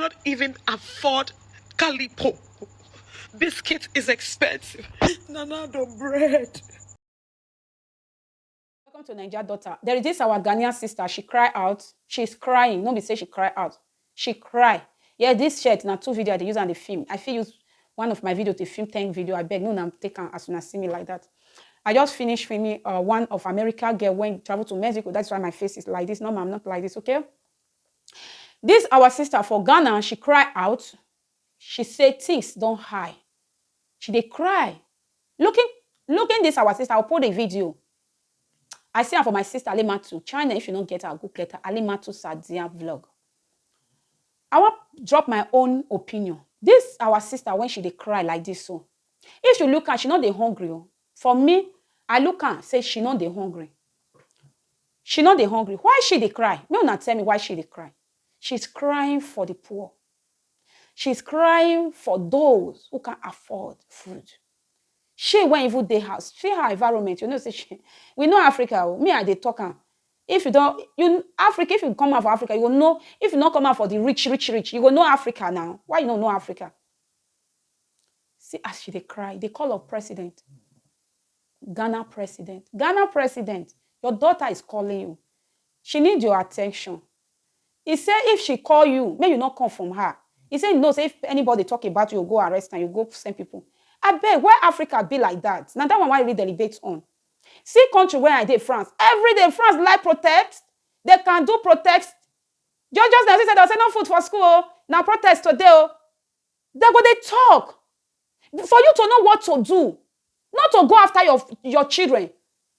cannot even afford calipo. Biscuit is expensive. Nana, the bread. Welcome to Naija Daughter. There is this our Ghanaian sister. She cry out. She's crying. Nobody say she cry out. She cry. Yeah, this shirt now 2 video they use on the film. I feel use one of my video to film 10 video. I beg no, I'm taken as soon as see me like that. I just finished filming one of America girl when travel to Mexico. That's why my face is like this. No, I'm not like this. Okay. This our sister for Ghana. She cry out. She say things don't high. She dey cry. Looking this our sister. I'll put the video. I see her for my sister Alimatu. China, if you don't get her, go get her. Alimatu Sadia vlog. I want drop my own opinion. This our sister when she dey cry like this so. If you look at she not dey hungry. For me, I look at say she not dey hungry. She not dey hungry. Why she dey cry? No, not tell me why she dey cry. She's crying for the poor. She's crying for those who can afford food. She when even dey house, she her environment. You know, say she. We know Africa. Me I dey talk am. If you don't, Africa. If you come out for Africa, you will know. If you not come out for the rich, you will know Africa now. Why you don't know Africa? See as she dey cry. They call of president. Ghana president. Ghana president. Your daughter is calling you. She needs your attention. He said if she call you, may you not come from her. He said no. Say if anybody talk about you, you go arrest and you go send people. I beg, why Africa be like that? Now that one why we debate on. See country where I did France. Every day France like protest. They can do protest. Just they said they'll say no food for school. Now protest today. They go they talk. For you to know what to do. Not to go after your children.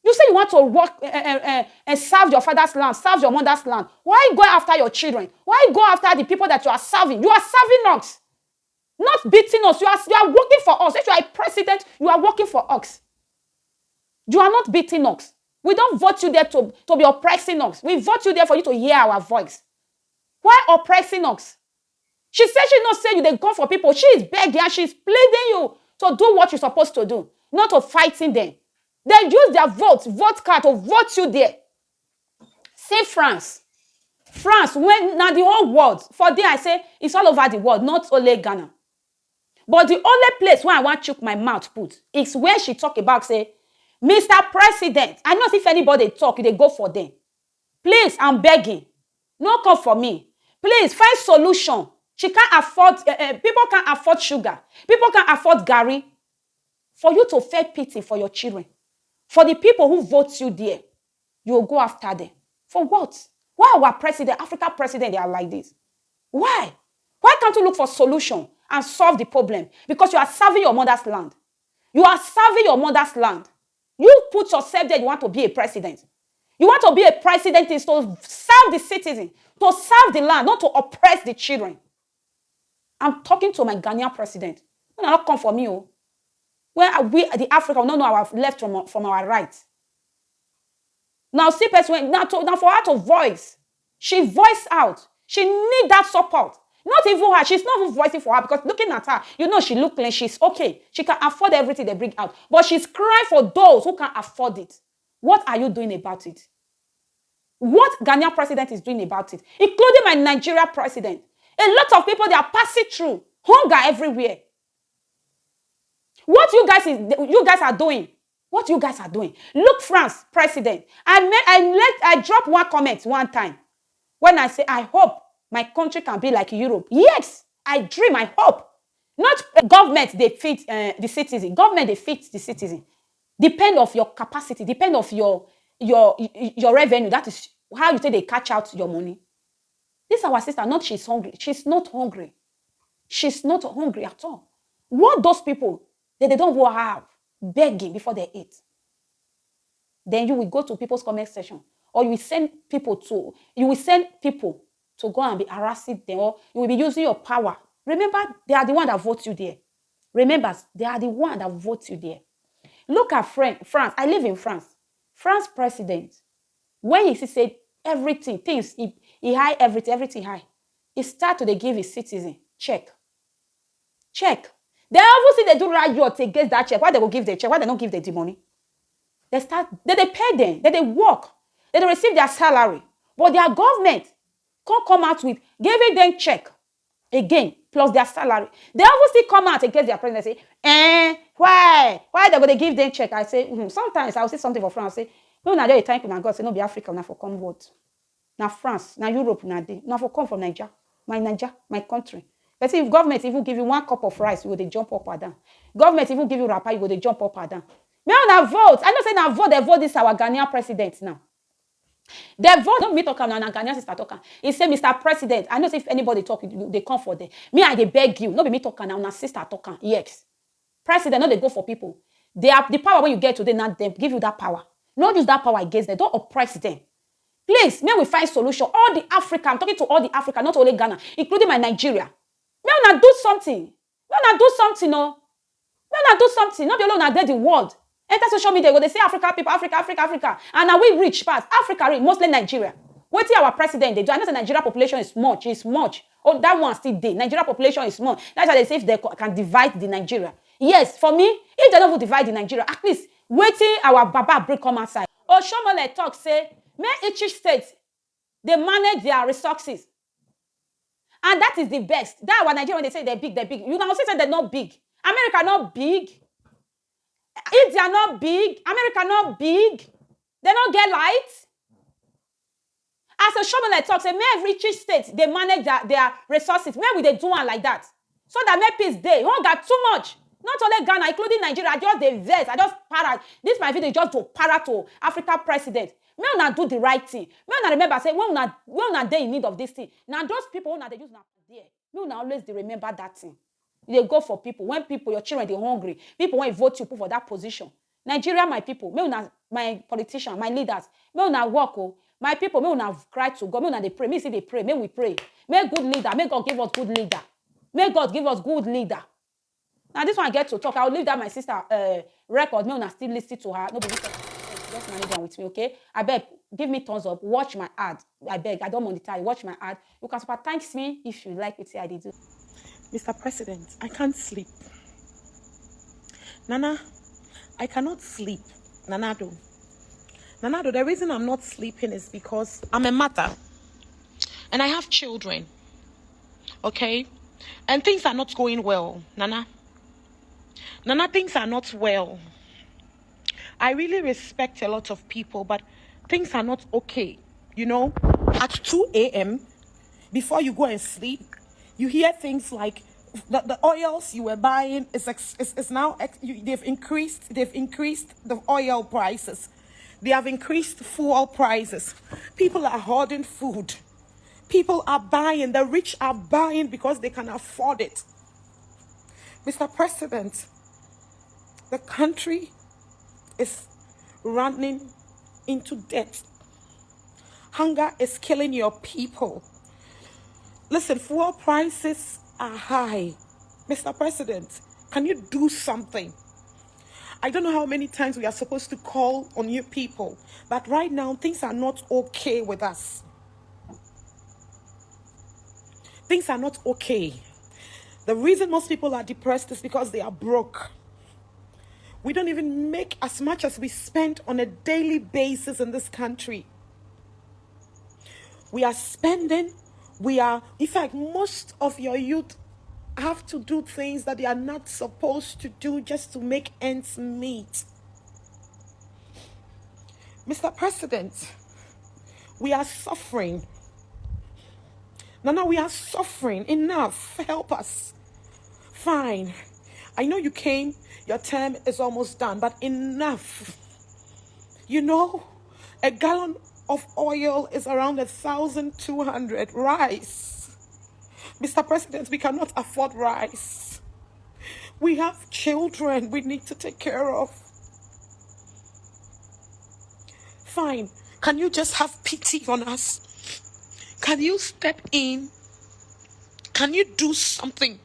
You say you want to work and serve your father's land, serve your mother's land. Why go after your children? Why go after the people that you are serving? You are serving us. Not beating us. You are working for us. If you are a president, you are working for us. You are not beating us. We don't vote you there to be oppressing us. We vote you there for you to hear our voice. Why oppressing us? She said she not say you they come for people. She is begging and she's pleading you to do what you're supposed to do, not to fighting them. They use their vote card to vote you there. See France. France, when now the whole world, for there I say it's all over the world, not only Ghana. But the only place where I want to choke my mouth put is where she talk about, say, Mr. President, I know if anybody talk, they go for them. Please, I'm begging. No come for me. Please, find solution. She can't afford, people can't afford sugar. People can't afford Gary. For you to feel pity for your children. For the people who vote you there, you will go after them. For what? Why our president, Africa president, they are like this? Why? Why can't you look for solution and solve the problem? Because you are serving your mother's land. You are serving your mother's land. You put yourself there, you want to be a president. You want to be a president is to serve the citizen, to serve the land, not to oppress the children. I'm talking to my Ghanaian president. When I not come for me, when we, the Africa, will not know our left from our right. Now, see, person, now for her to voice, she voiced out. She need that support. Not even her. She's not even voicing for her because looking at her, you know she look like she's okay. She can afford everything they bring out. But she's crying for those who can afford it. What are you doing about it? What Ghanaian president is doing about it? Including my Nigeria president. A lot of people, they are passing through. Hunger everywhere. What you guys are doing? What you guys are doing? Look, France president. I dropped one comment one time when I say I hope my country can be like Europe. Yes, I dream. I hope. Not government they feed the citizen. Government they feed the citizen. Depend of your capacity. Depend of your revenue. That is how you say they catch out your money. This is our sister. Not she's hungry. She's not hungry. She's not hungry at all. What those people that they don't go have begging before they eat. Then you will go to people's comment section, or you will send people to go and be harassing them, or you will be using your power. Remember, they are the one that vote you there. Remember, they are the one that vote you there. Look at France. I live in France. France president, when he said everything, things, he high everything high. He start to give his citizen check. They obviously they do riot against that check. Why they will give the check? Why they don't give the money? They pay them. They work. They receive their salary. But their government can't come out with giving them check. again, plus their salary. They always still come out against their president and say, why? Why they going to give them check? I say, sometimes I'll say something for France. I say, no, now they thank you, now God say, no, be Africa, now for come what? Now France, now Europe, now for come from Niger, my country. But see, if government even give you 1 cup of rice, you go they jump up or down. Government even give you wrapper, you go they jump up or down. Me now vote. I know say now vote, they vote this our Ghanaian president now. They vote, don't me talk now, Ghanaian sister talk. He say, Mr. President, I know say if anybody talk, they come for them. Me, I they beg you, no be me talk now, na sister talk. Yes. President, no, they go for people. They have the power when you get to them, not them, give you that power. Not use that power against them. Don't oppress them. Please, may we find solution. All the Africa, I'm talking to all the Africa, not only Ghana, including my Nigeria. May we not do something. May we not do something, no. May we not do something. Not be alone, not the world. Enter social media, where they say Africa people, Africa. And now we rich past Africa, mostly Nigeria. What our president they do? I know the Nigeria population is much. Oh, that one still there. Nigeria population is small. That's why they say if they can divide the Nigeria. Yes, for me, if they don't divide the Nigeria, at least waiting our Baba break come outside. Oh, Shomole talk say, may each state they manage their resources. And that is the best. That one Nigeria when they say they're big. You can also say they're not big. America not big. India not big. America not big. They don't get light. As a Shomole talk say, may every each state they manage their resources. Maybe they do one like that. So that may peace day. You don't got too much. Not only Ghana, including Nigeria. I just the verse. I just para. This my video just to para to Africa president. May not do the right thing. May not remember say when not they in need of this thing. Now those people when they use now there. May not always they remember that thing. They go for people. When people, your children, they're hungry. People want to vote you for that position. Nigeria, my people. May not my politicians, my leaders. May not work. Oh. My people, may not cry to God. May not they pray. May see they pray. May we pray. May good leader. May God give us good leader. May God give us good leader. Now this one I get to talk. I'll leave that my sister record. May not still listen to her. Nobody just manage them with me, okay? I beg, give me thumbs up. Watch my ad. I beg, I don't monetize. Watch my ad. You can super thanks me if you like it. Say I did do. Mr. President, I can't sleep. Nana, I cannot sleep. Nanado, the reason I'm not sleeping is because I'm a mother. And I have children. Okay? And things are not going well, Nana. Things are not well. I really respect a lot of people, but things are not okay. You know, at 2 a.m., before you go and sleep, you hear things like the oils you were buying is now they've increased the oil prices. They have increased fuel prices. People are hoarding food. People are buying. The rich are buying because they can afford it. Mr. President, the country is running into debt. Hunger is killing your people. Listen, fuel prices are high. Mr. President, can you do something? I don't know how many times we are supposed to call on you people, but right now things are not okay with us. Things are not okay. The reason most people are depressed is because they are broke. We don't even make as much as we spend on a daily basis in this country. We are spending, in fact, most of your youth have to do things that they are not supposed to do just to make ends meet. Mr. President, we are suffering. Nana, we are suffering. Enough. Help us. Fine. I know you came, your term is almost done, but enough. You know, a gallon of oil is around 1,200. Rice. Mr. President, we cannot afford rice. We have children we need to take care of. Fine. Can you just have pity on us? Can you step in? Can you do something?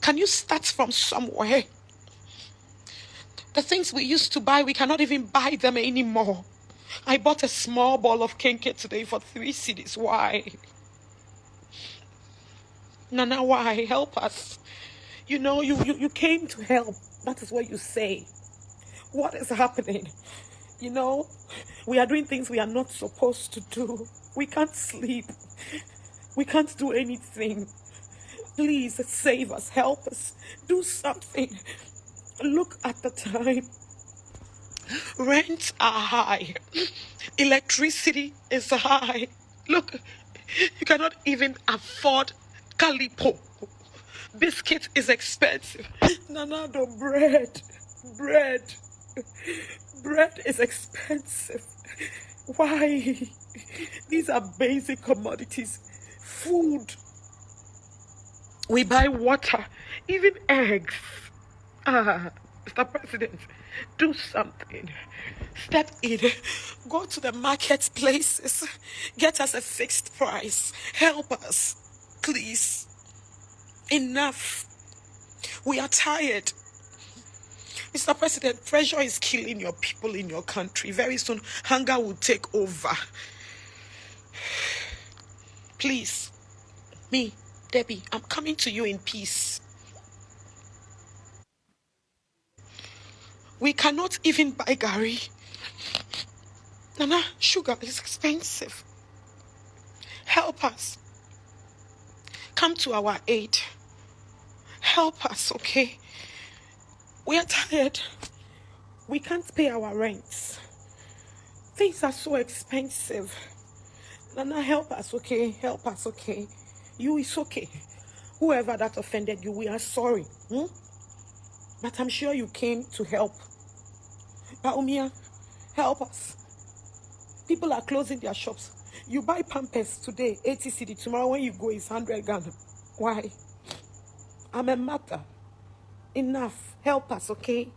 Can you start from somewhere? The things we used to buy, we cannot even buy them anymore. I bought a small ball of kenke today for 3 cedis. Why? Nana, why? Help us. You know, you came to help. That is what you say. What is happening? You know, we are doing things we are not supposed to do. We can't sleep. We can't do anything. Please save us, help us, do something. Look at the time. Rents are high. Electricity is high. Look, you cannot even afford calipo. Biscuit is expensive. Nanado, bread is expensive. Why? These are basic commodities. Food. We buy water, even eggs. Mr. President, do something. Step in. Go to the marketplaces. Get us a fixed price. Help us. Please. Enough. We are tired. Mr. President, pressure is killing your people in your country. Very soon, hunger will take over. Please. Me, Debbie, I'm coming to you in peace. We cannot even buy gari. Nana, sugar is expensive. Help us. Come to our aid. Help us, okay? We are tired. We can't pay our rents. Things are so expensive. Nana, help us, okay? Help us, okay? You, is okay. Whoever that offended you, we are sorry. But I'm sure you came to help. Baumia, help us. People are closing their shops. You buy Pampers today, 80 cedi. Tomorrow when you go, it's 100 Ghana. Why? I'm a matter. Enough. Help us, okay?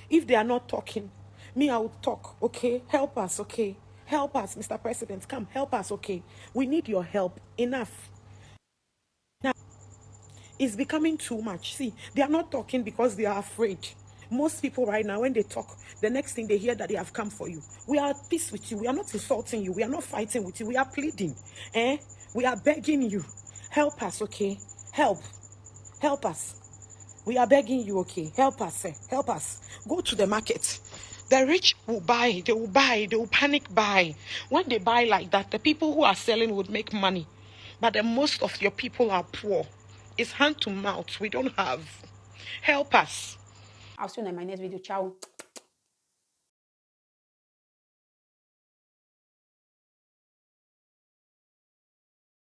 If they are not talking, me, I will talk, okay? Help us, okay? Help us, Mr. President. Come, help us, okay? We need your help. Enough. Now, it's becoming too much. See, they are not talking because they are afraid. Most people right now, when they talk, the next thing they hear that they have come for you. We are at peace with you. We are not insulting you. We are not fighting with you. We are pleading. We are begging you. Help us, okay? Help. Help us. We are begging you, okay? Help us, help us. Go to the market. The rich will buy, they will panic buy. When they buy like that, the people who are selling would make money. But the most of your people are poor. It's hand to mouth. We don't have. Help us. I'll see you in my next video. Ciao.